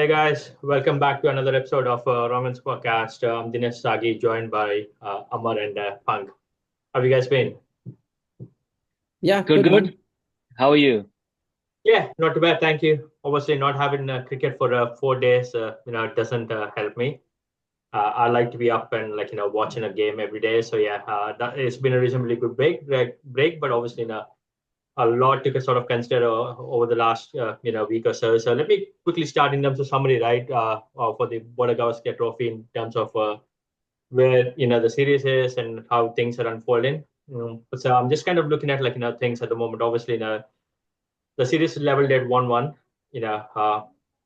Hey guys, welcome back to another episode of Roman's podcast. I'm Dinesh Sagi, joined by Amar and Punk. How have you guys been? Yeah, Good, good man. good. How are you? Yeah, not too bad, thank you. Obviously, not having cricket for 4 days, it doesn't help me. I like to be up and watching a game every day. So yeah, it's been a reasonably good break, but obviously, a lot to sort of consider over the last week or so. So let me quickly start in terms of summary, right? For the Border Gavaskar Trophy in terms of where the series is and how things are unfolding. So I'm just kind of looking at things at the moment. Obviously, the series is leveled at 1-1. You know, uh,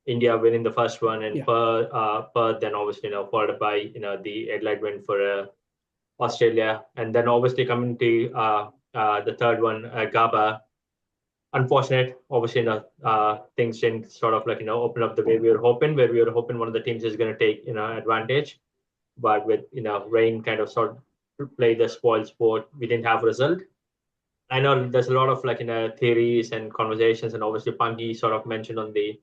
India winning the first one, and Yeah, Perth then obviously followed by the Adelaide win for Australia, and then obviously coming to the third one, Gaba. Unfortunate, obviously, things didn't sort of open up the way we were hoping. Where we were hoping one of the teams is going to take advantage, but with rain kind of sort of play the spoil sport, we didn't have a result. I know there's a lot of theories and conversations, and obviously Punky sort of mentioned on the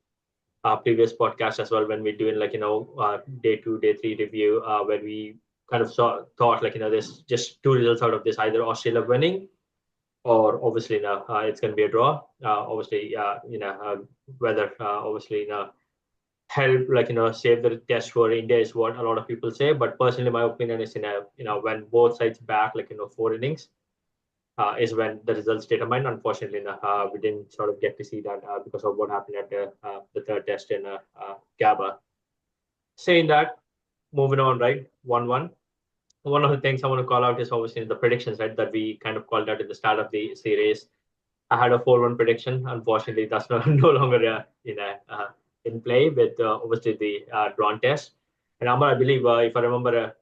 previous podcast as well when we're doing day two, day three review, where we kind of thought there's just two results out of this, either Australia winning or obviously it's going to be a draw. Obviously, whether obviously help save the test for India is what a lot of people say. But personally, my opinion is when both sides back 4 innings is when the results determine. Unfortunately, we didn't sort of get to see that because of what happened at the third test in Gabba. Saying that, moving on, right? 1-1. One of the things I want to call out is obviously the predictions, right? That we kind of called out at the start of the series. I had a 4-1 prediction. Unfortunately, that's no longer in play with obviously the drawn test. And Amar, I believe, if I remember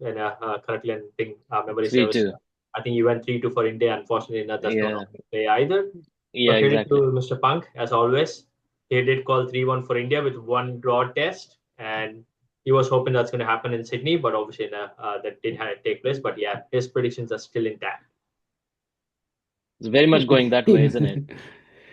correctly, and think memory Three, serves, two. I think you went 3-2 for India. Unfortunately, that's no Yeah, longer in play either. yeah, But credit exactly. to Mr. Punk, as always. He did call 3-1 for India with one draw test. And he was hoping that's going to happen in Sydney, but obviously that didn't take place. But yeah, his predictions are still intact. It's very much going that way, isn't it?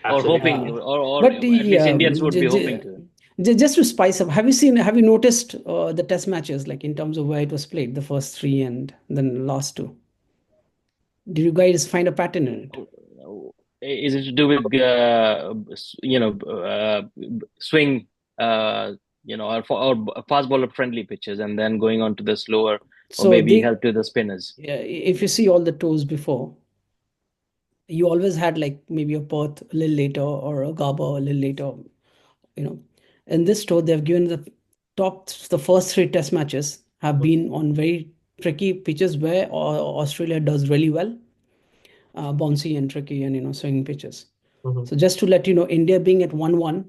Or Absolutely. hoping, yeah. or But at the least Indians would be hoping to. just to spice up, have you noticed the test matches, like in terms of where it was played, the first three and then the last two? Did you guys find a pattern in it? Is it to do with swing, or fast bowler friendly pitches, and then going on to the slower, or So maybe they, help to the spinners? yeah, if you see all the tours before, you always had like maybe a Perth a little later or a Gabba a little later. You know, in this tour they've given the first three test matches have been on very tricky pitches where Australia does really well, bouncy and tricky and swinging pitches. Mhm. So just to let you know, India being at 1-1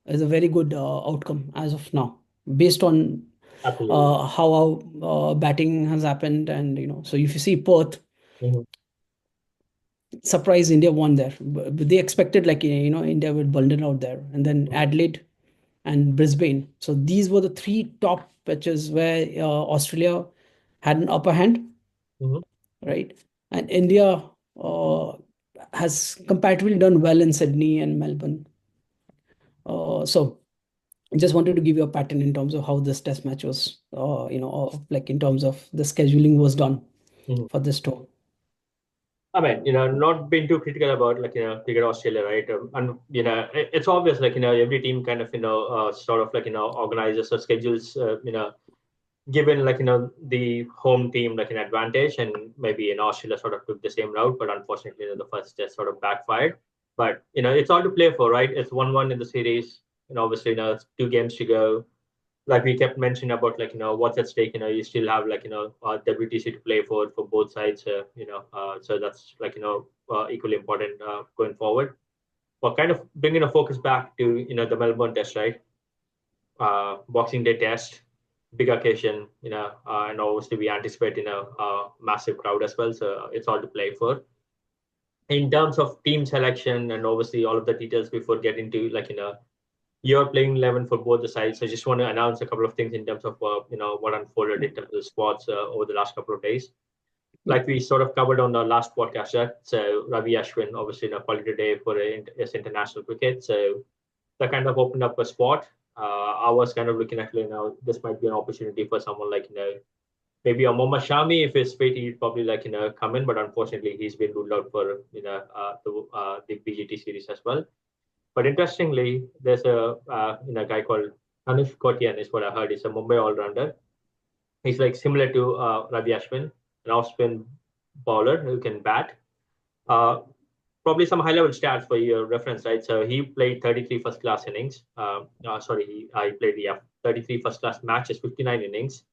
is a very good outcome as of now, based on Absolutely. how our batting has happened. And so if you see Perth, Mhm. surprise, India won there, but they expected like India would bundle out there, and then Adelaide and Brisbane. So these were the three top pitches where Australia had an upper hand, Mhm. right? And India uh, has comparatively done well in Sydney and Melbourne. So I just wanted to give you a pattern in terms of how this test match was, like in terms of the scheduling was done Mhm. for this tour. I mean, not being too critical about cricket Australia, right? And it's obvious, every team kind of sort of organizes or schedules, given the home team like an advantage, and maybe in Australia sort of took the same route, but unfortunately, the first test sort of backfired. But it's all to play for, right? It's 1-1 in the series, and obviously, it's 2 games to go. Like we kept mentioning about what's at stake. You still have WTC to play for both sides. So that's equally important going forward. But kind of bringing a focus back to the Melbourne test, right? Boxing Day test, big occasion. And obviously we anticipate a massive crowd as well. So it's all to play for. In terms of team selection and obviously all of the details before getting to you're playing 11 for both the sides. So I just want to announce a couple of things in terms of what unfolded in terms of the squads over the last couple of days. Yeah. Like we sort of covered on the last podcast, right? So Ravi Ashwin, obviously in a quality day for his international cricket. So that kind of opened up a spot. I was kind of looking at, this might be an opportunity for someone like, maybe a Mohammad Shami. If he's fit, he'd probably like, come in, but unfortunately he's been ruled out for, the BGT series as well. But interestingly, there's a, guy called Anush Kotian is what I heard. He's a Mumbai all-rounder. He's like similar to Ravi Ashwin, an off-spin bowler who can bat. Uh, Probably some high-level stats for your reference, right? So he played 33 first-class innings. He played 33 first-class matches, 59 innings.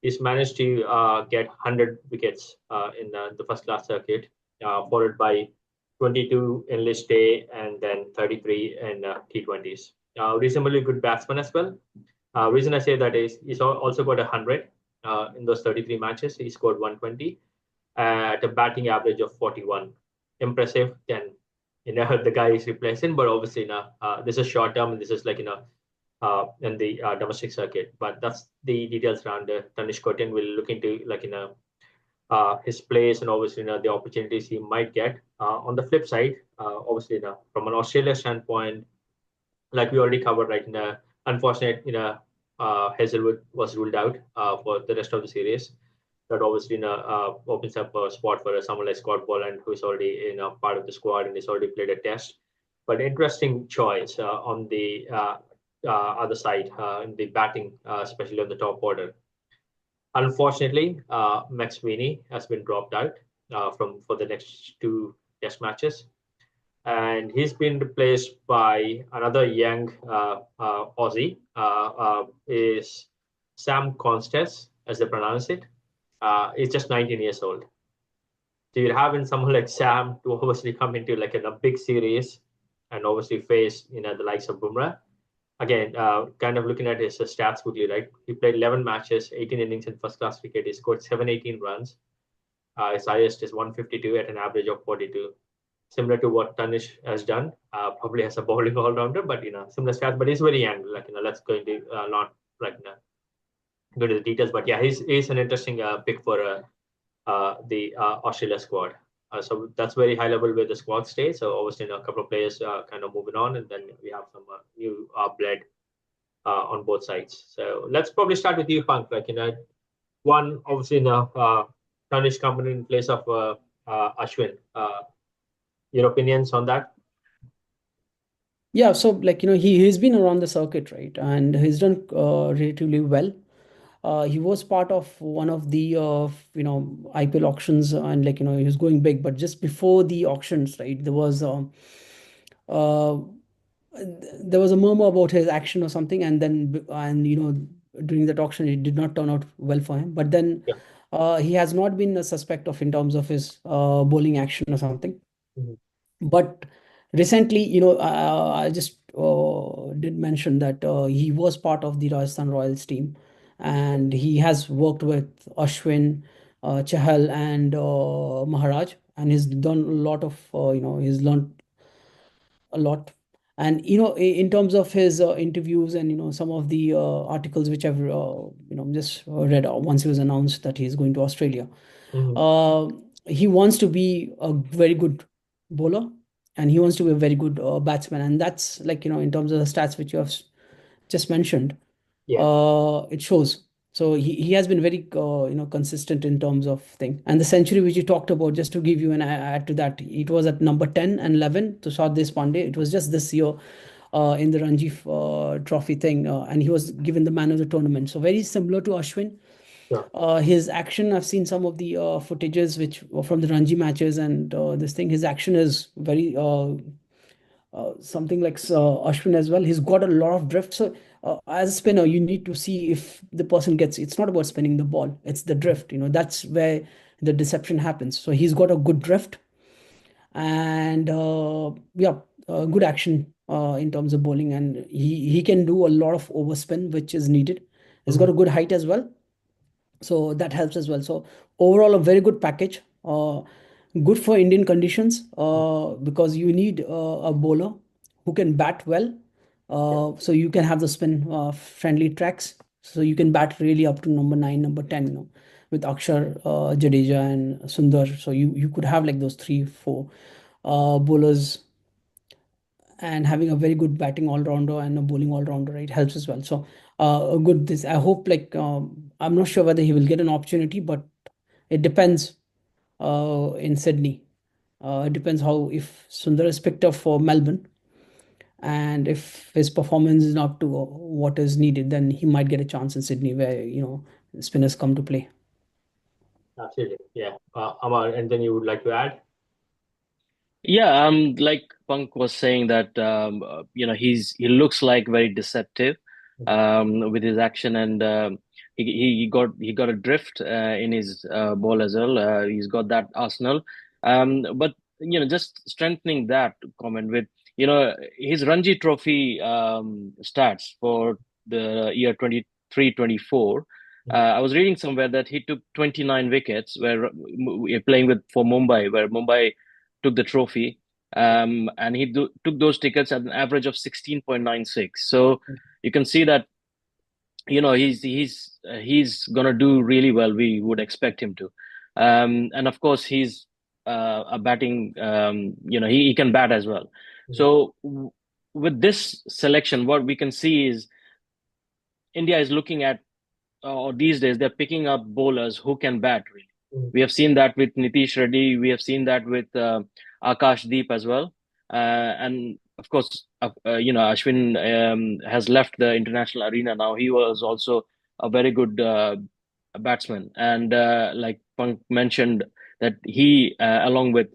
He's managed to get 100 wickets in the first-class circuit, followed by 22 in list A and then 33 in T20s. Reasonably good batsman as well. Reason I say that is he's also got 100 in those 33 matches. He scored 120 at a batting average of 41. Impressive. Then the guy is replacing, but obviously this is short term and this is like in the domestic circuit. But that's the details around Tanish Kotin. We'll look into his place and obviously the opportunities he might get. On the flip side, obviously from an Australia standpoint, like we already covered, right? Unfortunate, Hazelwood was ruled out for the rest of the series. That obviously opens up a spot for someone like Scott Boland, who is already part of the squad and has already played a test. But interesting choice on the other side in the batting, especially on the top order. Unfortunately, Max Sweeney has been dropped out for the next two test matches, and he's been replaced by another young Aussie, is Sam Constance, as they pronounce it. He's just 19 years old. So you're having someone like Sam to obviously come into like in a big series and obviously face the likes of Bumrah. Again, kind of looking at his stats quickly, right? He played 11 matches, 18 innings in first class cricket. He scored 718 runs. His highest is 152 at an average of 42. Similar to what Tanish has done, probably as a bowling all rounder, but similar stats. But he's very young. Like let's go into not like go to the details. But yeah, he's an interesting pick for the Australia squad. So that's very high level where the squad stays. So obviously, a couple of players kind of moving on, and then we have some new blood on both sides. So let's probably start with you, Punk. Like one obviously Tanish coming in place of Ashwin. Your opinions on that? Yeah, so like he's been around the circuit, right, and he's done relatively well. He was part of one of the IPL auctions, and he was going big. But just before the auctions, right, uh, there was a murmur about his action or something, and then during that auction it did not turn out well for him. But then Yeah. he has not been a suspect of in terms of his bowling action or something. Mm-hmm. But recently, I just did mention that he was part of the Rajasthan Royals team, and he has worked with Ashwin, Chahal, and Maharaj, and he's done a lot of, he's learned a lot. And in terms of his interviews and some of the articles which I've just read once he was announced that he's going to Australia, Mm-hmm. he wants to be a very good bowler, and he wants to be a very good batsman, and that's like in terms of the stats which you have just mentioned, Yeah. it shows. So he has been very consistent in terms of thing. And the century which you talked about, just to give you an add to that, it was at number 10 and 11 to South Deshpande. It was just this year in the Ranji Trophy thing, and he was given the man of the tournament. So very similar to Ashwin. Sure. His action, I've seen some of the footages which from the Ranji matches, and this thing, his action is very something like Ashwin as well. He's got a lot of drift. So as a spinner, you need to see if the person gets. It's not about spinning the ball; it's the drift. That's where the deception happens. So he's got a good drift, and yeah, good action in terms of bowling, and he can do a lot of overspin, which is needed. He's got Mm-hmm. a good height as well, so that helps as well. So overall, a very good package, good for Indian conditions, because you need a bowler who can bat well, Yeah. so you can have the spin friendly tracks, so you can bat really up to number 9, number 10, with Akshar, Jadeja, and Sundar. So you could have like those 3 4 bowlers, and having a very good batting all-rounder and a bowling all-rounder, right, helps as well. So good this. I hope like I'm not sure whether he will get an opportunity, but it depends in Sydney. It depends how if Sundar is picked up for Melbourne, and if his performance is not to what is needed, then he might get a chance in Sydney where spinners come to play. Absolutely. Yeah. Amar, anything you would like to add? Yeah, like Punk was saying that he looks like very deceptive with his action, and he got a drift in his ball as well. He's got that arsenal. But just strengthening that comment with his Ranji Trophy stats for the year 23-24. I was reading somewhere that he took 29 wickets where playing with for Mumbai, where Mumbai took the trophy, and he took those tickets at an average of 16.96. So you can see that he's gonna do really well. We would expect him to, and of course he's a batting. He can bat as well. So with this selection, what we can see is India is looking at, or these days they're picking up bowlers who can bat really. We have seen that with Nitish Reddy. We have seen that with Akash Deep as well. And of course, Ashwin has left the international arena now. He was also a very good batsman. And like Punk mentioned, that he, along with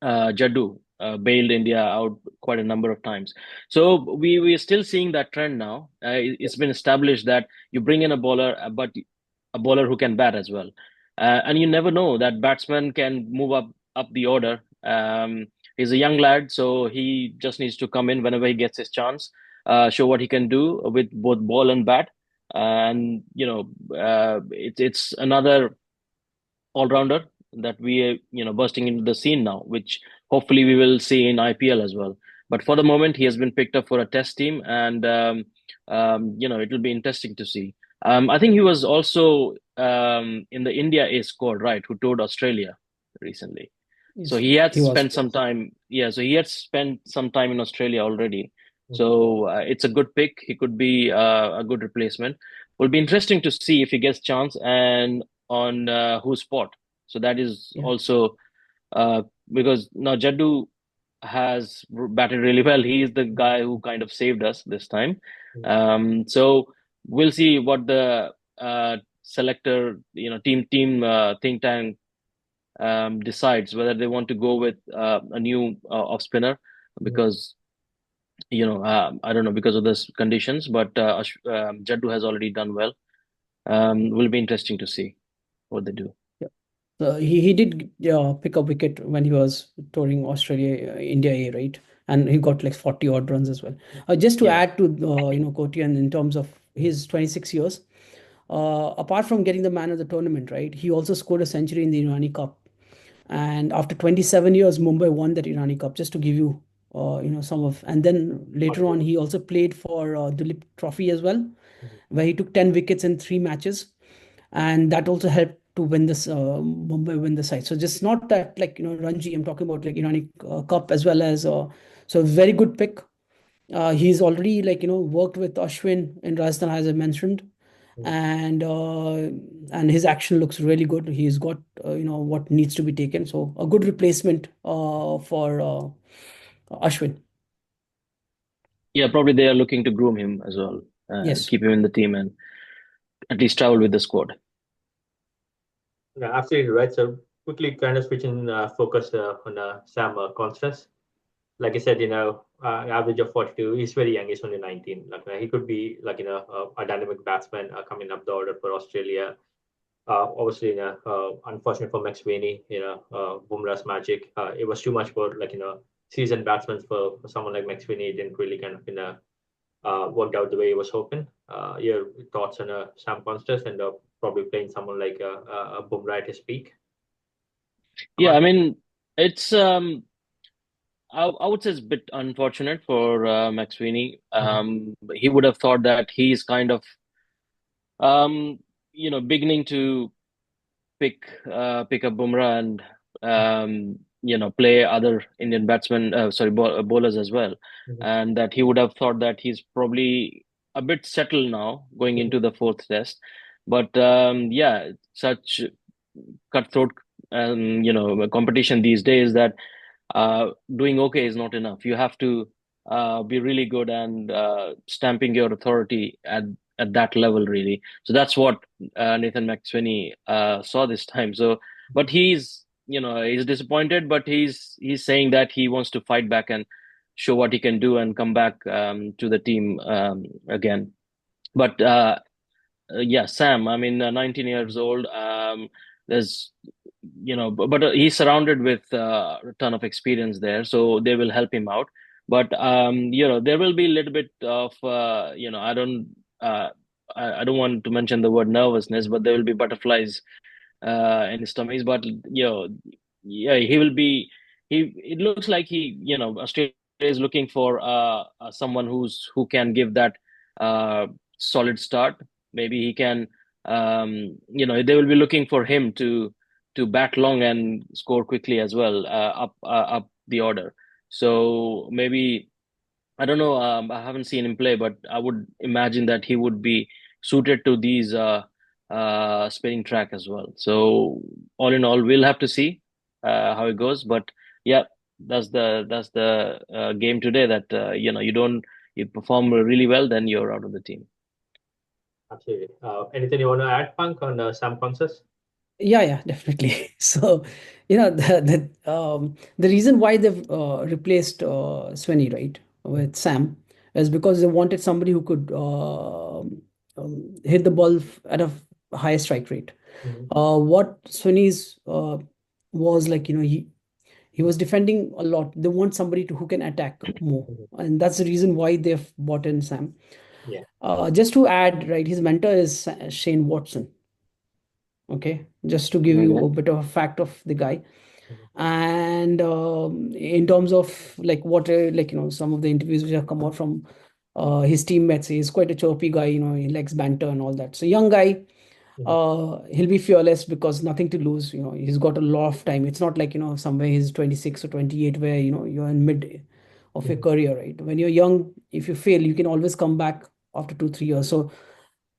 Jaddu, bailed India out quite a number of times. So we're still seeing that trend now. It's been established that you bring in a bowler, but a bowler who can bat as well. And you never know that batsman can move up the order. He's a young lad, so he just needs to come in whenever he gets his chance, show what he can do with both ball and bat. And it's another all rounder that we are bursting into the scene now, which hopefully we will see in IPL as well. But for the moment, he has been picked up for a test team, and it will be interesting to see. I think he was also in the India A squad, right? Who toured Australia recently. So Yes, he had he was. spent some time. Yeah, so he had spent some time in Australia already. So it's a good pick. He could be a good replacement. Will be interesting to see if he gets chance and on whose spot. So that is Yeah. also uh, because now Jaddu has batted really well. He is the guy who kind of saved us this time. So we'll see what the selector, team think tank decides whether they want to go with a new off spinner because I don't know because of this conditions, but Jaddu has already done well. Will be interesting to see what they do. Yeah. He did pick a wicket when he was touring Australia, India A, right? And he got like 40 odd runs as well. Just to Yeah. add to Kotian in terms of his 26 years, apart from getting the man of the tournament, right? He also scored a century in the Irani Cup. And after 27 years, Mumbai won that Irani Cup. Just to give you, some of. And then later on, he also played for Duleep Trophy as well, where he took 10 wickets in 3 matches, and that also helped to win this Mumbai win the side. So just not that like Ranji. I'm talking about like Irani Cup as well as so very good pick. He's already like worked with Ashwin in Rajasthan as I mentioned, and his action looks really good. He's got what needs to be taken. So a good replacement for Ashwin. Yeah, probably they are looking to groom him as well, Yes. keep him in the team and at least travel with the squad. Yeah, absolutely right. So quickly kind of switching focus on Sam Constance. Like I said, average of 42. He's very young. He's only 19. Like he could be like a dynamic batsman coming up the order for Australia. Obviously, unfortunate for McSweeney, Bumrah's magic. It was too much for like seasoned batsmen for someone like McSweeney. It didn't really kind of worked out the way he was hoping. Your thoughts on Sam Constance and probably playing someone like Bumrah at his peak? Yeah, I mean, it's I would say it's a bit unfortunate for McSweeney. He would have thought that he's kind of beginning to pick up Bumrah and play other Indian batsmen, bowlers as well, Mhm. and that he would have thought that he's probably a bit settled now going Mhm. into the fourth test. But yeah, such cutthroat competition these days that doing okay is not enough. You have to be really good and stamping your authority at that level, really. So that's what Nathan McSweeney saw this time. So, but he's disappointed, but he's saying that he wants to fight back and show what he can do and come back to the team again. But yeah, Sam, I mean, 19 years old. There's, but he's surrounded with a ton of experience there, so they will help him out. But there will be a little bit of, I don't want to mention the word nervousness, but there will be butterflies in his tummies. But yeah, he will be. He it looks like Australia is looking for someone who can give that uh, solid start. Maybe he can. They will be looking for him to bat long and score quickly as well, up the order. So maybe I don't know. I haven't seen him play, but I would imagine that he would be suited to these spinning track as well. So all in all, we'll have to see how it goes. But yeah, that's the game today. That you perform really well, then you're out of the team. Absolutely. Anything you want to add, Punk, on Sam Francis? Yeah, definitely. So, the reason why they've replaced Svenny, right, with Sam is because they wanted somebody who could hit the ball at a higher strike rate. Mhm. What Svenny's was like, he was defending a lot. They want somebody who can attack more, Mhm. and that's the reason why they've bought in Sam. Yeah. Just to add, right, his mentor is Shane Watson. Okay, just to give you Okay. a bit of a fact of the guy. Mhm. And in terms of like what some of the interviews which have come out from his teammates, he's quite a chirpy guy, he likes banter and all that. So young guy, Mhm. he'll be fearless because nothing to lose. He's got a lot of time. It's not like somewhere he's 26 or 28 where you're in mid of your Mhm. career, right? When you're young, if you fail, you can always come back after 2 3 years. So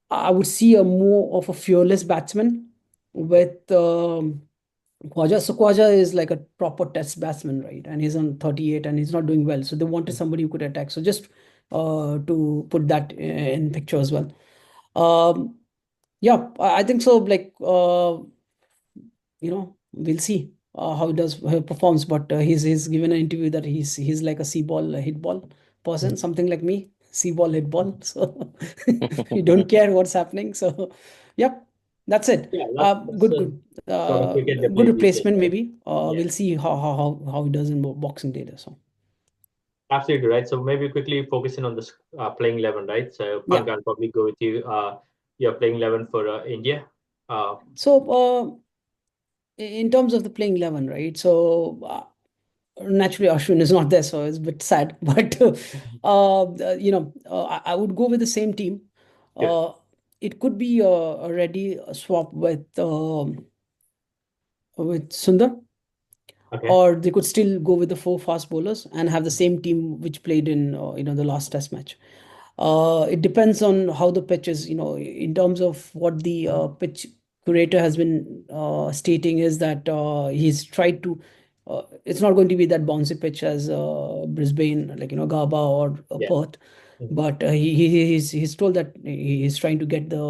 I would see a more of a fearless batsman with Khwaja. So Khwaja is like a proper test batsman, right? And he's on 38 and he's not doing well. So they wanted somebody who could attack. So just to put that in picture as well. Um, yeah, I think so. Like, we'll see how how he performs. But he's given an interview that he's like a see ball, a hit ball person, Mhm. something like me, see ball, hit ball. So you don't care what's happening. So, yep, that's it. Yeah, that's Good. sort of cricket they Good play these days, replacement, right? maybe. Yeah. We'll see how he does in Boxing Day. So, Absolutely right. So maybe quickly focusing on this playing 11, right? So yeah. Punk, I'll probably go with you. You're playing 11 for India. So, in terms of the playing 11, right? So, naturally, Ashwin is not there, so it's a bit sad. But Mhm. I would go with the same team. Good. Uh, it could be a ready swap with Sundar, Okay. or they could still go with the four fast bowlers and have the same team which played in the last Test match. It depends on how the pitch is. In terms of what the pitch curator has been stating is that he's tried to. It's not going to be that bouncy pitch as Brisbane, like Gaba or Yeah. Perth, Mhm. but he's told that he's trying to get the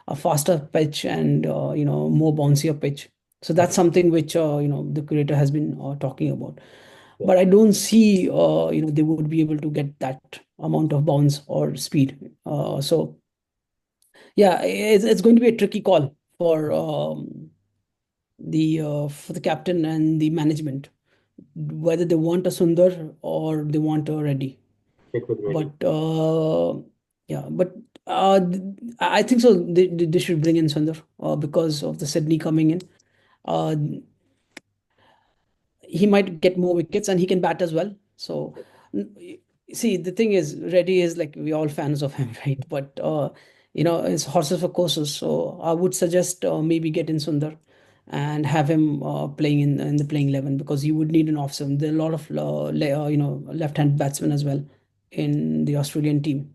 a faster pitch and more bouncier pitch. So that's Mhm. something which the curator has been talking about. Yeah. But I don't see they would be able to get that amount of bounce or speed. So yeah, it's going to be a tricky call for the captain and the management, whether they want a Sundar or they want a Reddy. Stick with ready. But yeah, but I think so. They should bring in Sundar because of the Sydney coming in. Uh, he might get more wickets and he can bat as well. So, see, the thing is, Reddy is like we all fans of him, right? But it's horses for courses. So I would suggest maybe get in Sundar and have him playing in the playing 11, because you would need an off seam. There are a lot of left-hand batsmen as well in the Australian team,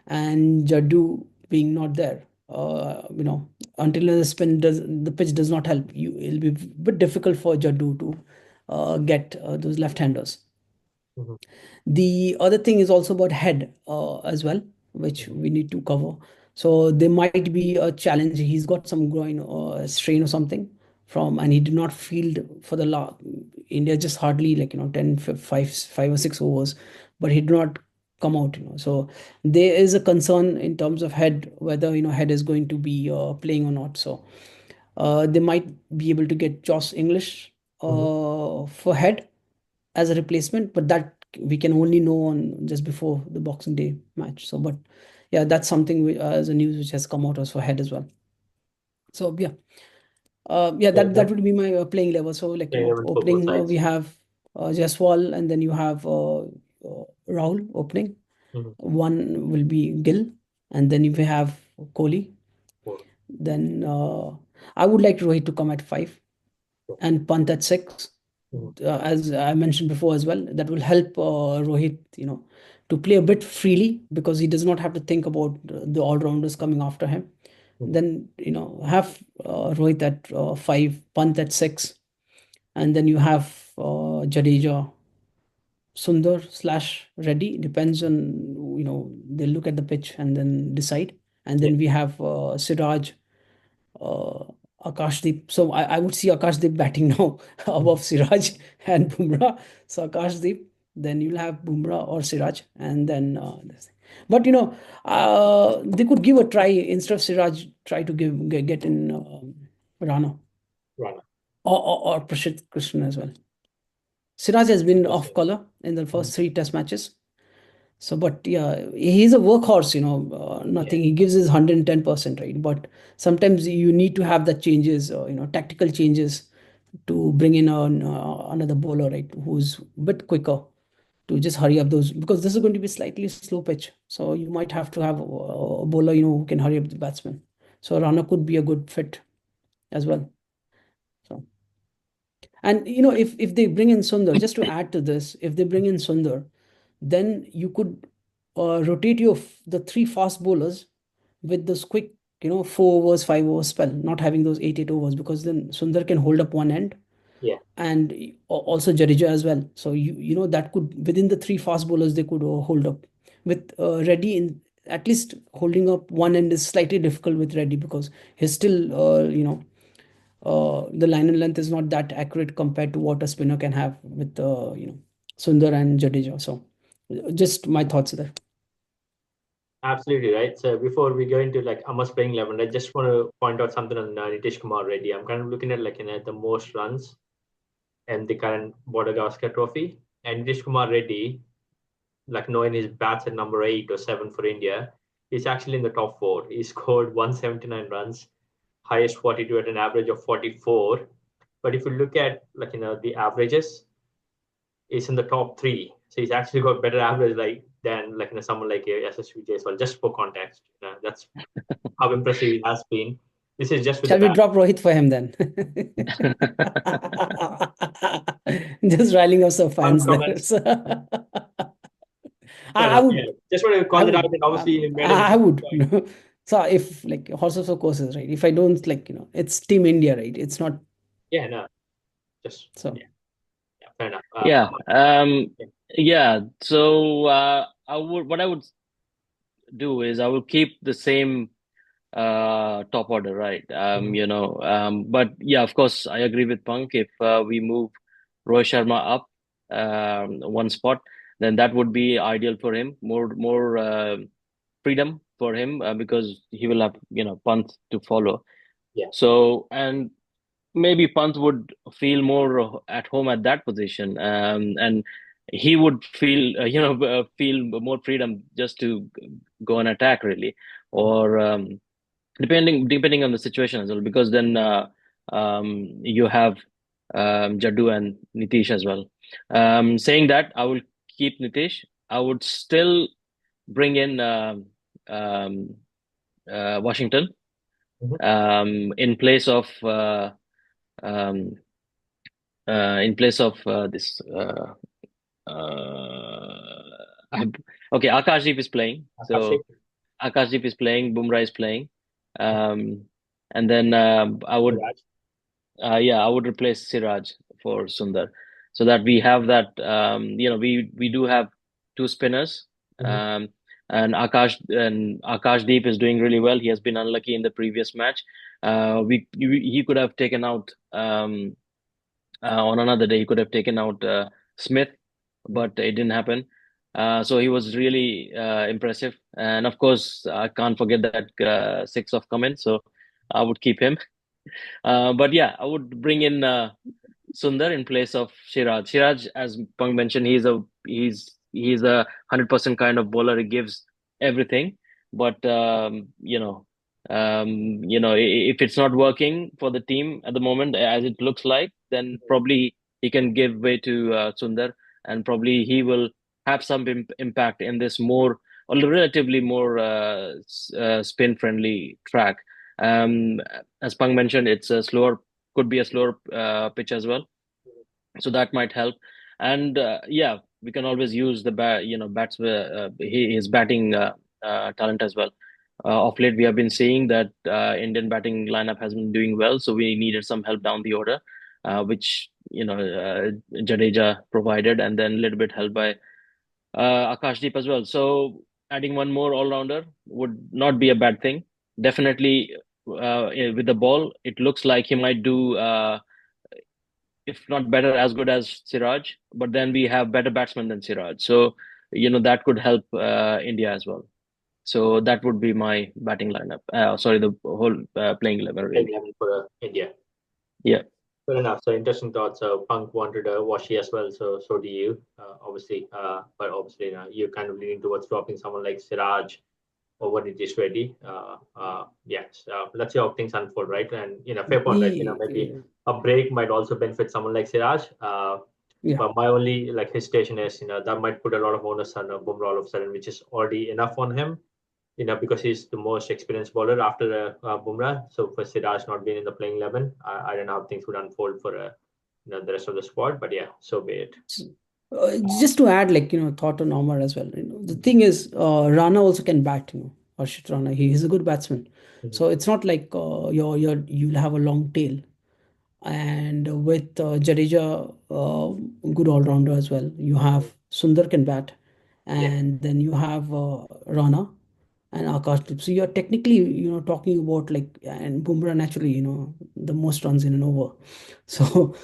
and Jaddu being not there, until the pitch does not help you, it'll be a bit difficult for Jaddu to get those left-handers. Mhm. The other thing is also about head as well, which we need to cover. So there might be a challenge. He's got some groin strain or something and he did not field for the India just hardly 10, 5 or 6 overs, but he did not come out. So there is a concern in terms of head, whether head is going to be playing or not. So they might be able to get Josh English Mhm. for head as a replacement, but that we can only know on just before the Boxing Day match. So, but yeah, that's something as a news which has come out as for head as well. So yeah, Yeah, that would be my playing level. So playing 11 for both opening sides. we have Jaiswal, and then you have Rahul opening. Mhm. One will be Gill, and then if we have Kohli, Four. then I would like Rohit to come at 5 Four. and Pant at 6. Mhm. As I mentioned before as well, that will help Rohit, to play a bit freely, because he does not have to think about the all-rounders coming after him. Mhm. Then, have Rohit at 5, Pant at 6, and then you have Jadeja, Sundar slash Reddy, depends on, they look at the pitch and then decide. And Yeah. then we have Siraj, uh, Akashdeep. So I would see Akashdeep batting now Mhm. above Siraj and Bumrah. So Akashdeep, then you'll have Bumrah or Siraj, and then but they could give a try instead of Siraj. Try to get in Rana Rana. or Prashit Krishnan as well. Siraj has been off Interesting. color in the Mhm. first 3 Test matches. So, but yeah, he's a workhorse, Yeah. nothing. He gives his 110%, right? But sometimes you need to have the changes, tactical changes to bring in another bowler, right? Who's a bit quicker to just hurry up those, because this is going to be slightly slow pitch. So you might have to have a bowler, who can hurry up the batsman. So Rana could be a good fit as well. So, and if they bring in Sundar, just to add to this, if they bring in Sundar, then you could rotate the 3 fast bowlers with those quick, 4 overs, 5 overs spell, not having those 8 overs, because then Sundar can hold up one end, Yeah. and also Jadeja as well. So that could, within the 3 fast bowlers, they could hold up with Reddy in. At least holding up one end is slightly difficult with Reddy, because he's still the line and length is not that accurate compared to what a spinner can have with Sundar and Jadeja. So just my thoughts there. Absolutely right. So before we go into like Amar's playing 11, I just want to point out something on Nitish Kumar Reddy. I'm kind of looking at the most runs and the current Border Gavaskar Trophy. And Nitish Kumar Reddy, like knowing his bats at number 8 or 7 for India, he's actually in the top 4. He scored 179 runs, highest 42 at an average of 44. But if you look at the averages, he's in the top 3. So he's actually got better average than someone like SSVJ as well. Just for context, that's how impressive he has been. This is just with the Shall we bat. drop Rohit for him then? Just riling up some Some fans there. comments. So, Fair I enough. Yeah, would, just want to I call it out, would, and obviously he made I him. would. So if like horses for courses, right? If I don't it's Team India, right? It's not Yeah, no, just so. yeah, yeah, fair enough. Yeah. Yeah. Yeah. So what I would do is I will keep the same top order, right? Mhm. But yeah, of course, I agree with Punk. If we move Rohit Sharma up one spot, then that would be ideal for him. More freedom for him because he will have Pant to follow. Yeah. So and maybe Pant would feel more at home at that position, and he would feel feel more freedom just to go and attack really, Mhm. or depending on the situation as well, because then you have Jaddu and Nitish as well. Saying that, I will keep Nitish. I would still bring in Washington Mhm. in place of in place of this. Okay, Akashdeep is playing. So Akashdeep is playing. Bumrah is playing. And then I would. I would replace Siraj for Sundar, so that we have that. We do have two spinners, and Akashdeep is doing really well. He has been unlucky in the previous match. He could have taken out on another day. He could have taken out Smith, but it didn't happen. So he was really impressive, and of course I can't forget that six of Cummins. So I would keep him. But yeah, I would bring in Sundar in place of Siraj. Siraj, as Pang mentioned, he's a 100% kind of bowler. He gives everything, but if it's not working for the team at the moment, as it looks like, then probably he can give way to Sundar, and probably he will have some impact in this more or relatively more spin friendly track. Um, as Pang mentioned, it's a slower, could be a slower pitch as well, so that might help. And yeah, we can always use the his batting talent as well. Of late, we have been seeing that Indian batting lineup has been doing well, so we needed some help down the order, which Jadeja provided, and then a little bit help by Akashdeep as well. So adding one more all rounder would not be a bad thing. Definitely, with the ball, it looks like he might do, if not better, as good as Siraj. But then we have better batsmen than Siraj, so that could help India as well. So that would be my batting lineup. Sorry, the whole playing 11 really. 11 for India. Yeah. Fair enough. So interesting thoughts. Punk wanted a Washi as well, so do you. Obviously, but obviously, you're kind of leaning towards dropping someone like Siraj over Nitish Reddy. Yes. Let's see how things unfold, right? And fair point, right? Maybe a break might also benefit someone like Siraj. But my only hesitation is, that might put a lot of onus on Bumrah all of a sudden, which is already enough on him. Because he's the most experienced bowler after Bumrah. So for Siraj not being in the playing 11, I don't know how things would unfold for the rest of the squad. But yeah, so be it. Just to add, thought on Omar as well. The thing is, Rana also can bat. Harshit Rana, he's a good batsman. So it's not like you'll have a long tail. And with Jadeja, good all rounder as well. You have Sundar can bat, and then you have Rana and Akashdeep. So you're technically, talking about and Bumrah naturally, the most runs in an over. So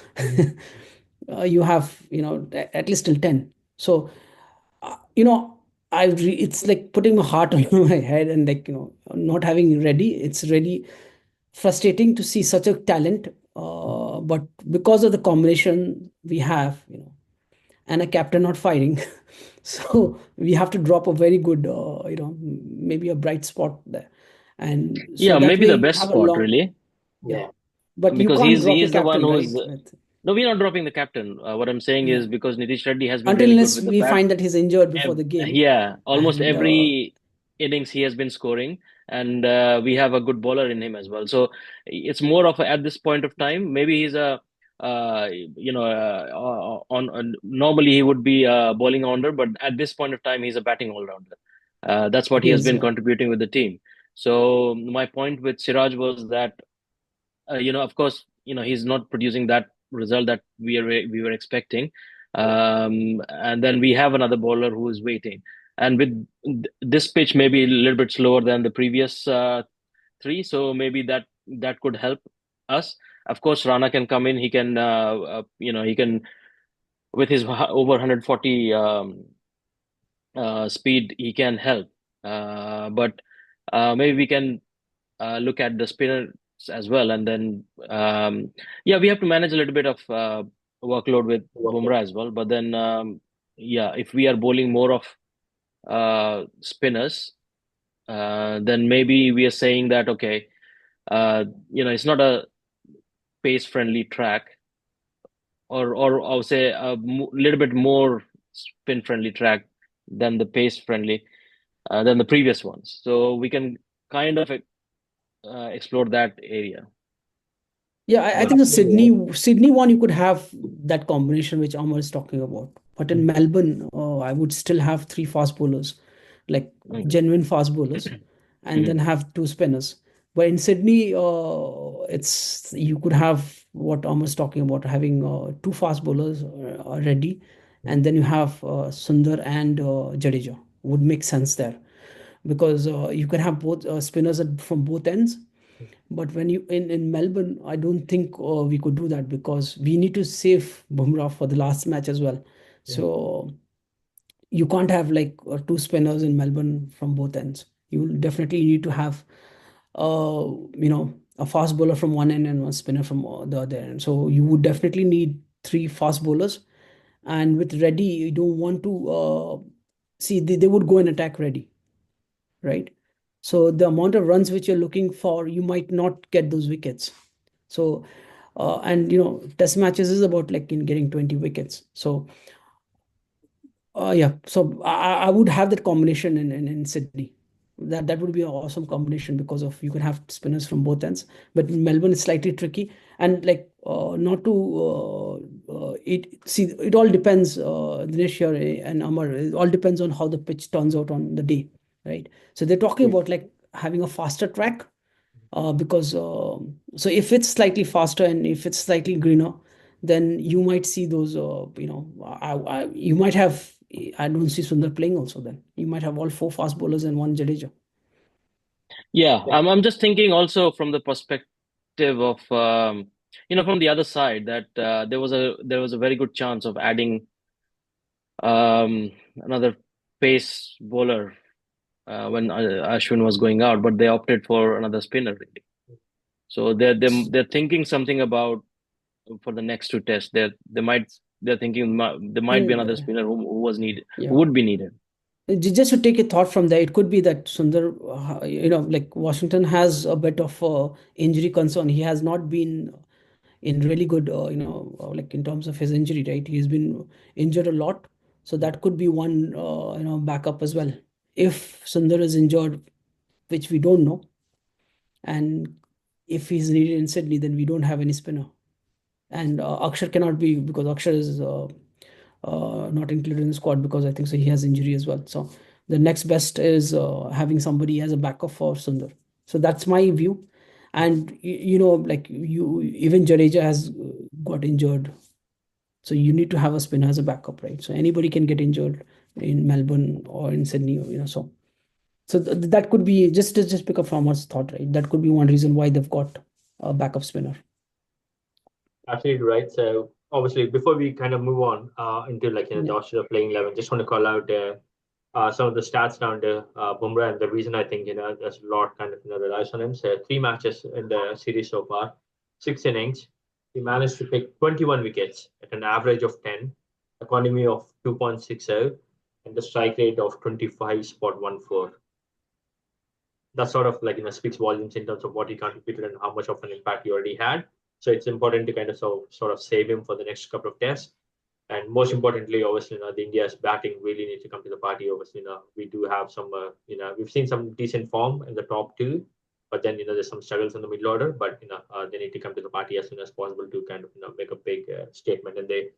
you have, at least till 10. So, it's like putting my heart on my head and not having ready. It's really frustrating to see such a talent. But because of the combination we have, and a captain not firing, so we have to drop a very good, maybe a bright spot there. And so Yeah, that maybe way the you best have a spot long, really. Yeah. but you Because can't drop your he's the one captain, who's right? no, we're not dropping the captain. What I'm saying is because Nitish Reddy has been Until really good unless with the we bat. find that he's injured before the game. Yeah, almost And every innings he has been scoring, and we have a good bowler in him as well. So it's more of at this point of time, maybe he's a normally he would be a bowling all-rounder, but at this point of time he's a batting all-rounder. That's what he he has is, been contributing with the team. So my point with Siraj was that of course, he's not producing that result that we were expecting. And then we have another bowler who is waiting. And with this pitch, maybe a little bit slower than the previous three, so maybe that could help us. Of course, Rana can come in. He can, he can with his over 140 speed, he can help. But maybe we can look at the spinners as well, and then we have to manage a little bit of workload with Bumrah as well. But then if we are bowling more of spinners, then maybe we are saying that okay, it's not a pace friendly track, or I would say a little bit more spin friendly track than the pace friendly than the previous ones. So we can kind of explore that area. Yeah, I think the Sydney one you could have that combination which Amar is talking about. But in Melbourne, I would still have three fast bowlers, like Okay. genuine fast bowlers, and then have two spinners. But in Sydney, it's you could have what Amar is talking about, having two fast bowlers ready, and then you have Sundar and Jadeja. Would make sense there because you can have both spinners from both ends. But when you in Melbourne, I don't think we could do that because we need to save Bumrah for the last match as well. So you can't have like two spinners in Melbourne from both ends. You definitely need to have, a fast bowler from one end and one spinner from the other end. So you would definitely need three fast bowlers. And with Reddy, you don't want to see they would go and attack Reddy, right? So the amount of runs which you're looking for, you might not get those wickets. So, and test matches is about like in getting 20 wickets. So, yeah. So I would have that combination in Sydney. That would be an awesome combination because of you can have spinners from both ends. But in Melbourne it's slightly tricky, and like not to it all depends. Dinesh here and Amar, it all depends on how the pitch turns out on the day, right? So they're talking about like having a faster track because so if it's slightly faster and if it's slightly greener, then you might see those. You might have. I don't see Sundar playing also. Then you might have all four fast bowlers and one Jadeja. Yeah, I'm just thinking also from the perspective of from the other side that there was a very good chance of adding another pace bowler when Ashwin was going out, but they opted for another spinner really. So they're thinking something about for the next two tests. They're thinking there might be And another spinner who was needed, who yeah, would be needed. just to take a thought from there, it could be that Sundar, like Washington has a bit of injury concern. He has not been in really good, like in terms of his injury, right? He's been injured a lot. So that could be one, backup as well. If Sundar is injured, which we don't know, and if he's needed in Sydney, then we don't have any spinner. And Akshar cannot be because Akshar is not included in the squad because I think so he has injury as well. So the next best is having somebody as a backup for Sundar. So that's my view. And like you, even Jadeja has got injured, so you need to have a spinner as a backup, right? So anybody can get injured in Melbourne or in Sydney, so that could be just pick up farmer's thought, right? That could be one reason why they've got a backup spinner. Absolutely right. So obviously, before we kind of move on into like the Yeah. Australia playing 11, just want to call out some of the stats down to Bumrah, and the reason I think there's a lot kind of relies on him. So 3 matches in the series so far, 6 innings. He managed to pick 21 wickets at an average of 10, economy of 2.60, and the strike rate of 25.14. That sort of like speaks volumes in terms of what he contributed and how much of an impact he already had. So it's important to kind of sort of save him for the next couple of tests. And most importantly, obviously, the India's batting really needs to come to the party. Obviously, we do have some, we've seen some decent form in the top two, but then there's some struggles in the middle order. But they need to come to the party as soon as possible to kind of make a big statement in the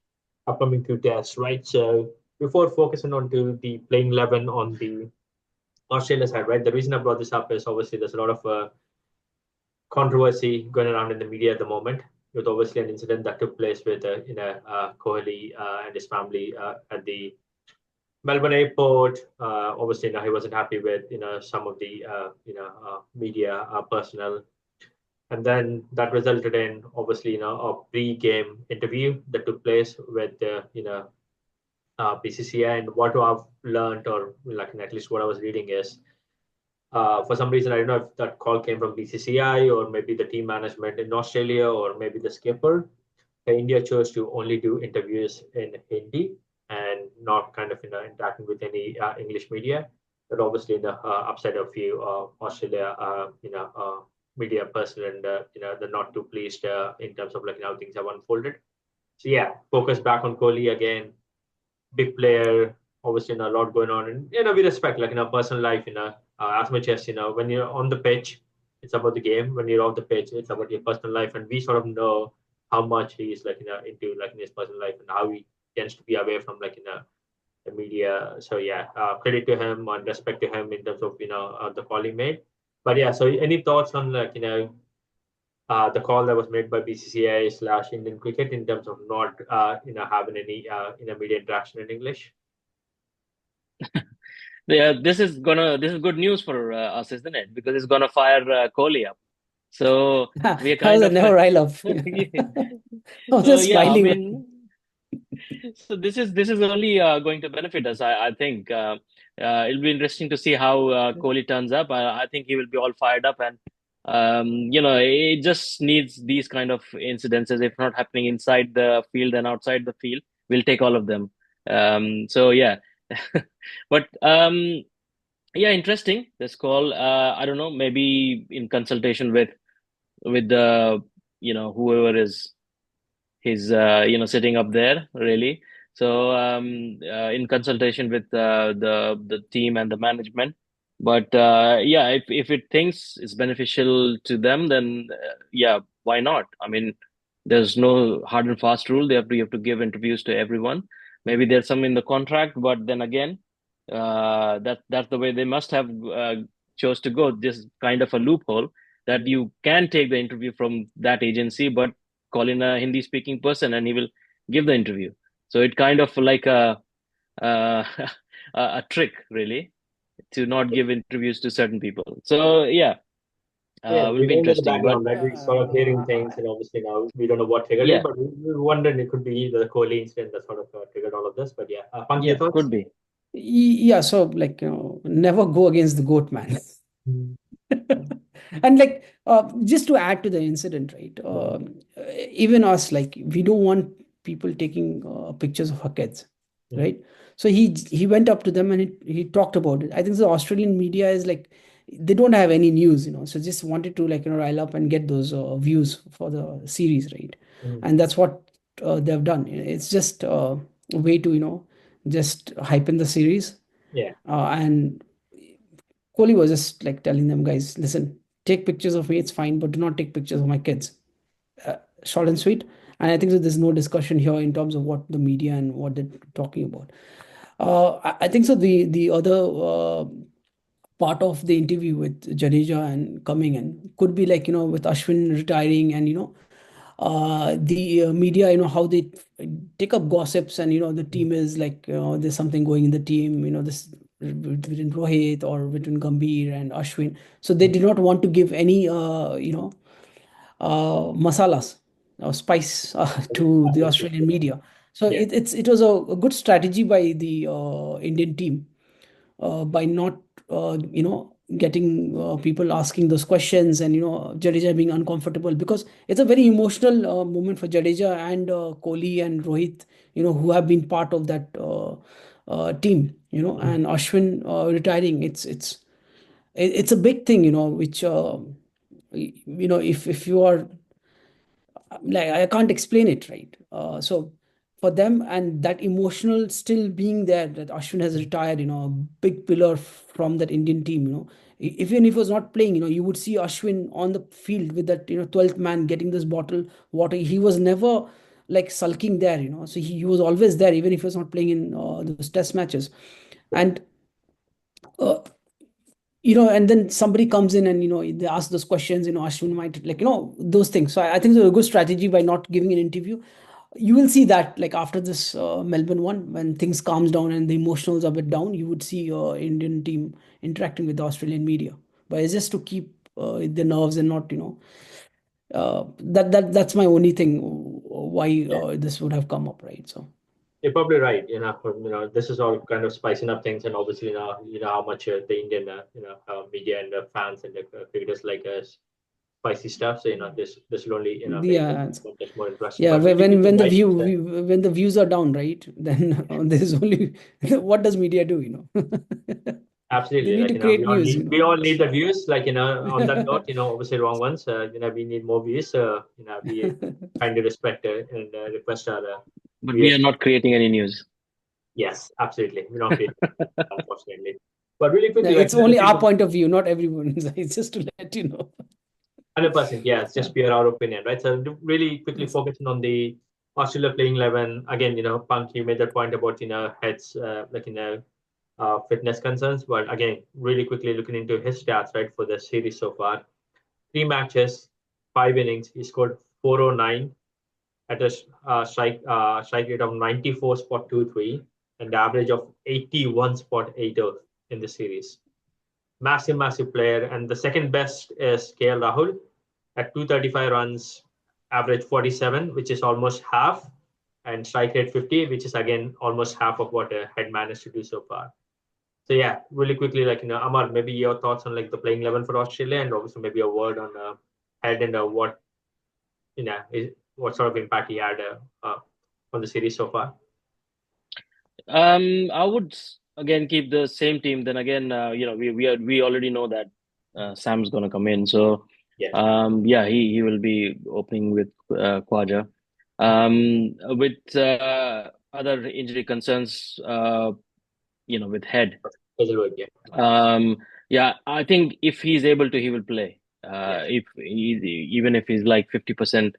upcoming two tests, right? So before focusing on to the playing 11 on the Australia side, right? The reason I brought this up is obviously there's a lot of controversy going around in the media at the moment, with obviously an incident that took place with Kohli and his family at the Melbourne airport. Obviously, he wasn't happy with some of the media personnel, and then that resulted in obviously a pre-game interview that took place with BCCI. And what I've learned, or like at least what I was reading, is for some reason, I don't know if that call came from BCCI or maybe the team management in Australia or maybe the skipper. India chose to only do interviews in Hindi and not kind of interacting with any English media. That obviously upset a few Australia media person, and they're not too pleased in terms of like how things have unfolded. So yeah, focus back on Kohli again, big player, obviously a lot going on, and we respect like personal life, as much as when you're on the pitch, it's about the game. When you're off the pitch, it's about your personal life, and we sort of know how much he's like into like in his personal life and how he tends to be away from like the media. So yeah, credit to him and respect to him in terms of the call he made. But yeah, so any thoughts on like the call that was made by BCCI slash Indian Cricket in terms of not having any media interaction in English? Yeah, this is good news for us, isn't it? Because it's gonna fire Kohli up. So we are I was kind of never rile up. I was so just yeah, I smiling. mean, so this is only going to benefit us. I think it'll be interesting to see how Kohli turns up. I think he will be all fired up, and it just needs these kind of incidences. If not happening inside the field and outside the field, we'll take all of them. So yeah, but yeah, interesting this call. I don't know, maybe in consultation with the whoever is he's sitting up there really. So in consultation with the team and the management. But yeah, if it thinks it's beneficial to them, then yeah, why not? I mean, there's no hard and fast rule. They have to give interviews to everyone. Maybe there's some in the contract, but then again, that's the way they must have chose to go. This kind of a loophole that you can take the interview from that agency, but call in a Hindi speaking person and he will give the interview. So it kind of like a a trick really to not give interviews to certain people. So yeah, Yeah, will we be know in the interesting. But background, right? We sort of hearing things, and obviously now we don't know what triggered it, yeah, but we wondered it could be the Kohli incident that sort of triggered all of this. But yeah, Pankaj, your yeah, thoughts? could be. Yeah, so like never go against the goat, man. Mm. And like just to add to the incident, right? Even us, like we don't want people taking pictures of our kids, Mm. right? So he went up to them and he talked about it. I think the Australian media is like they don't have any news, so just wanted to like rile up and get those views for the series, right? Mm. And that's what they've done. It's just a way to just hype in the series. Yeah. And Kohli was just like telling them, guys, listen, take pictures of me, it's fine, but do not take pictures of my kids. Short and sweet. And I think that there's no discussion here in terms of what the media and what they're talking about. I think so. The other part of the interview with Jadeja and coming in could be like with Ashwin retiring and the media, how they take up gossips, and the Mm. team is like there's something going in the team, this between Rohit or between Gambhir and Ashwin. So they did not want to give any masalas or spice to the Australian media. So Yeah. it was a good strategy by the Indian team by not getting people asking those questions, and Jadeja being uncomfortable, because it's a very emotional moment for Jadeja and Kohli and Rohit, who have been part of that team, Mm. and Ashwin retiring. It's a big thing, which if you are like, I can't explain it, right? So for them, and that emotional still being there, that Ashwin has retired, a big pillar from that Indian team, even if he was not playing, you would see Ashwin on the field with that 12th man getting this bottle water. He was never like sulking there, so he was always there, even if he was not playing in those test matches. And uh, and then somebody comes in and they ask those questions, Ashwin might like those things. So I think it's a good strategy by not giving an interview. You will see that like after this Melbourne one, when things calms down and the emotionals are a bit down, you would see Indian team interacting with the Australian media. But it's just to keep the nerves and not that's my only thing why Yeah. this would have come up, right? So You're probably right. This is all kind of spicing up things, and obviously, how much the Indian, media and the fans and the cricketers like spicy stuff. So this will only make it yeah. much more interesting. Yeah, But we'll keep when it in when the mind. when the views are down, right? Then there's only what does media do? They Absolutely, need like to create news. we all need the views. Like on that note, obviously wrong ones. We need more views. We kindly respect and request our But we are viewers. not creating any news. Yes, absolutely. We're not creating, unfortunately. But really No, quickly, like it's only our thinking point of view, not everyone's. It's just to let you know. 100%, yeah, it's Yeah. just pure our opinion, right? So really quickly Yes. focusing on the Australia playing 11 again. Punk, you made that point about heads like fitness concerns, but again, really quickly looking into his stats, right, for the series so far. 3 matches, 5 innings. He scored 409 at a strike rate of 94.23 and the average of 81.80 in the series. Massive, massive player. And the second best is KL Rahul at 235 runs, average 47, which is almost half, and strike rate 50, which is again almost half of what a head managed to do so far. So yeah, really quickly, Amar, maybe your thoughts on like the playing 11 for Australia, and also maybe a word on head and what sort of impact he had on the series so far. I would again keep the same team. Then again, we already know that Sam's gonna come in, so Yeah. yeah, he will be opening with Khwaja. With other injury concerns, with Head. Hazelwood, yeah. Yeah, I think if he's able to, he will play. Yeah. If he, even if he's like 50%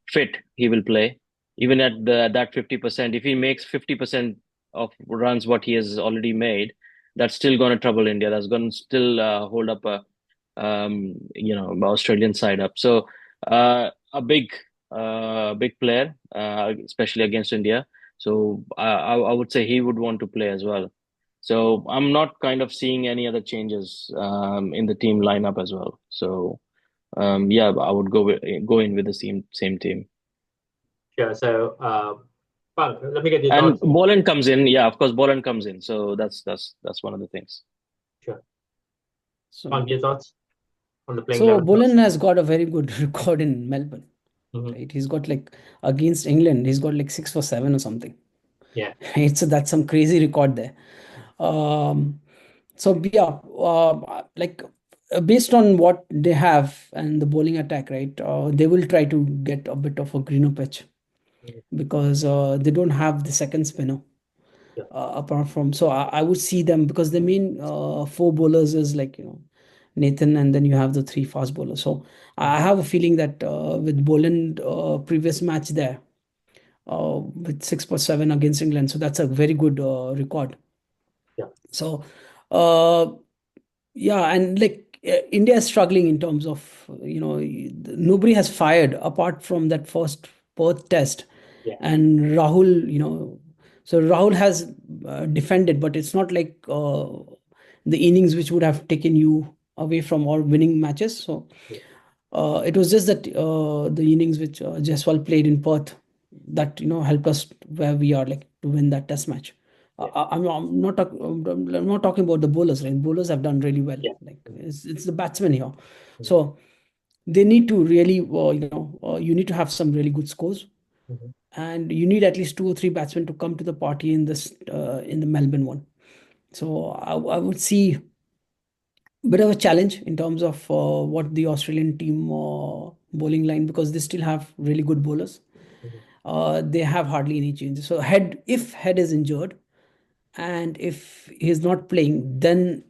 fit, he will play. Even at that 50%, if he makes 50% of runs what he has already made, that's still going to trouble India. That's going to still hold up Australian side up. So a big player, especially against India. So I would say he would want to play as well. So I'm not kind of seeing any other changes in the team lineup as well. So yeah, I would go in with the same team. Sure. So, Punk, let me get your And thoughts. Boland comes in. Yeah, of course, Boland comes in. So that's one of the things. Sure. So, Punk, your thoughts on the playing so 11 for Bolan Australia? has got a very good record in Melbourne, Mm-hmm. right? He's got like against England, he's got like 6 for 7 or something. Yeah. Right? So that's some crazy record there. Um, so yeah, based on what they have and the bowling attack, right? They will try to get a bit of a greener pitch Mhm. because they don't have the second spinner. Yeah. Apart from, so I would see them because the main four bowlers is like Nathan, and then you have the three fast bowlers. So I Mhm. have a feeling that with Boland previous match there with 6 for 7 against England, so that's a very good record. Yeah. So uh, yeah, and like India is struggling in terms of nobody has fired apart from that first Perth test, Yeah. and Rahul, so Rahul has defended, but it's not like the innings which would have taken you away from all winning matches. So Yeah. it was just that the innings which Jaiswal played in Perth that helped us where we are, like to win that test match. Yeah. I'm not talking about the bowlers, right? Bowlers have done really well. Yeah. Like it's the batsmen here. Mhm. So they need to really, you need to have some really good scores, Mhm. and you need at least two or three batsmen to come to the party in the Melbourne one. So I would see a bit of a challenge in terms of what the Australian team bowling line, because they still have really good bowlers. Mhm. They have hardly any changes. So if Head is injured and if he's not playing, then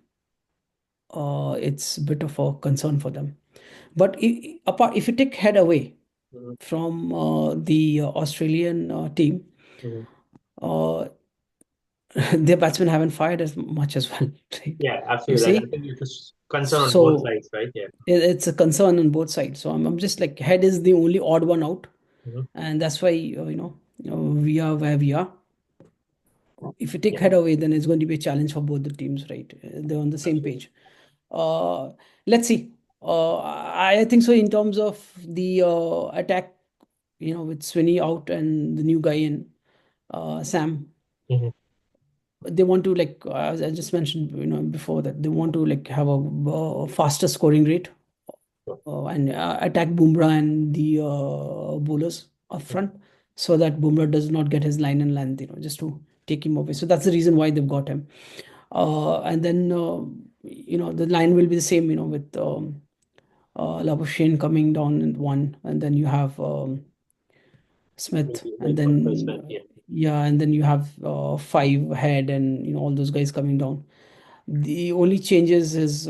it's a bit of a concern for them. But if you take Head away Mhm. from the Australian team, Mhm. uh, their batsmen haven't fired as much as well, right? Yeah, You absolutely. Right. I see, think it's a concern on both so sides, right? Yeah. it's a concern on both sides. So I'm just like Head is the only odd one out, Mhm. and that's why we are where we are. If you take Yeah. Head away, then it's going to be a challenge for both the teams, right? They're on the same Absolutely. page. Uh, let's see. I think so in terms of the attack, with Swinney out and the new guy in, Sam. Mhm. They want to, like as I just mentioned before, that they want to like have a faster scoring rate Sure. and attack Bumrah and the bowlers up Mhm. front, so that Bumrah does not get his line and length, just to take him away. So that's the reason why they've got him. And then the line will be the same, with Labuschagne coming down in one, and then you have Smith, Maybe and wait for then placement. Yeah. yeah, and then you have five Head, and all those guys coming down. The only changes is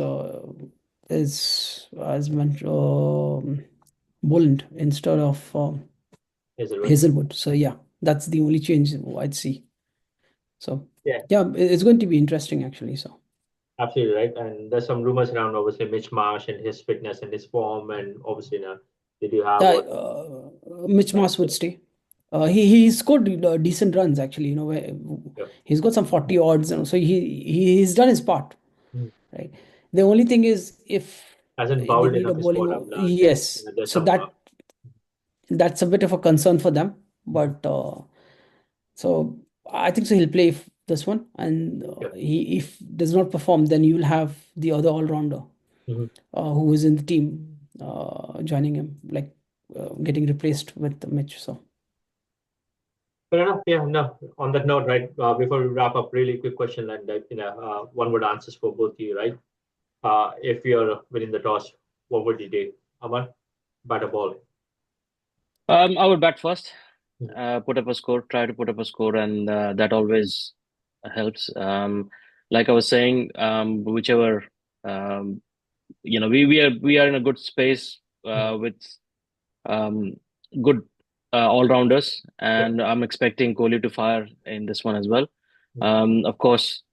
as mentioned, Boland instead of Hazelwood. Hazelwood. So yeah, that's the only change I'd see. So Yeah, yeah, it's going to be interesting actually. So absolutely right. And there's some rumors around, obviously, Mitch Marsh and his fitness and his form, and obviously, they do have yeah, what. Mitch Moss would stay. He scored decent runs actually. Yeah. He's got some 40 odds, and so he's done his part, Mhm. right? The only thing is if Hasn't they bowled need a enough his bowling, bottom now. Then yes. there's So some. that's a bit of a concern for them, Mhm. but so I think so he'll play this one, and Yeah. he if does not perform, then you'll have the other all rounder Mhm. who is in the team joining him, like getting replaced with Mitch. So. Fair enough. Yeah. No. On that note, right, before we wrap up, really quick question, and one word answers for both of you, right? If you're winning the toss, what would you do? Aman, bat a ball. I would bat first, Mhm. put up a score, try to put up a score, and that always helps. Like I was saying, whichever we are in a good space Mhm. with um, good all rounders, Yeah. and I'm expecting Kohli to fire in this one as well. Mhm. Of course,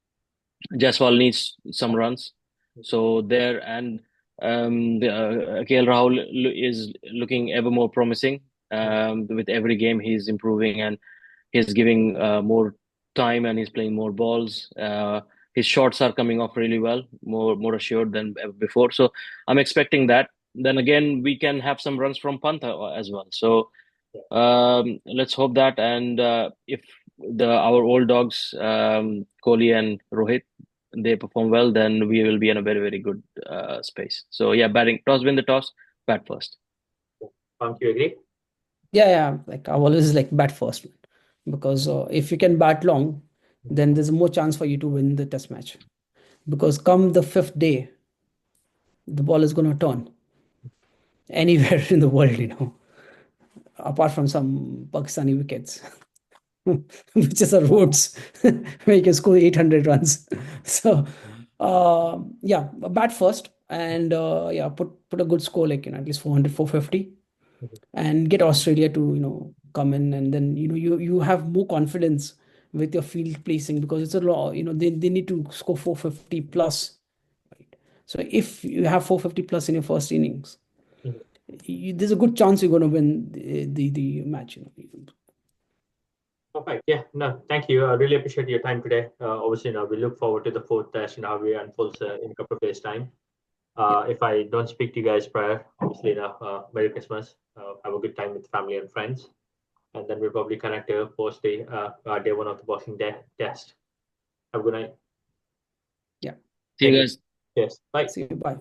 Jaiswal needs some runs. So there and KL Rahul is looking ever more promising. Mhm. With every game, he's improving and he's giving more time and he's playing more balls. His shots are coming off really well, more assured than ever before. So I'm expecting that. Then again, we can have some runs from Pantha as well. So Yeah. let's hope that. And if our old dogs, Kohli and Rohit, they perform well, then we will be in a very, very good space. So yeah, batting toss, win the toss, bat first. Punk, you agree? Yeah. Like I always like bat first, because if you can bat long, Mhm. then there's more chance for you to win the test match. Because come the fifth day, the ball is going to turn anywhere in the world, apart from some Pakistani wickets, which is a roads where you can score 800 runs. So, yeah, bat first, and yeah, put a good score, like at least 400, 450, Mhm. and get Australia to come in, and then you have more confidence with your field placing, because it's a law. They need to score 450 plus. Right? So if you have 450 plus in your first innings, Mhm. there's a good chance you're going to win the match. Perfect. Yeah. No, thank you. I really appreciate your time today. Obviously, we look forward to the fourth test and how we unfolds in a couple of days' time. Yeah, If I don't speak to you guys prior, obviously, Merry Christmas. Have a good time with family and friends. And then we'll probably connect post day one of the Boxing Day test. Have a good night. yeah. See you Thank you. guys. Yes. Bye. See you. Bye.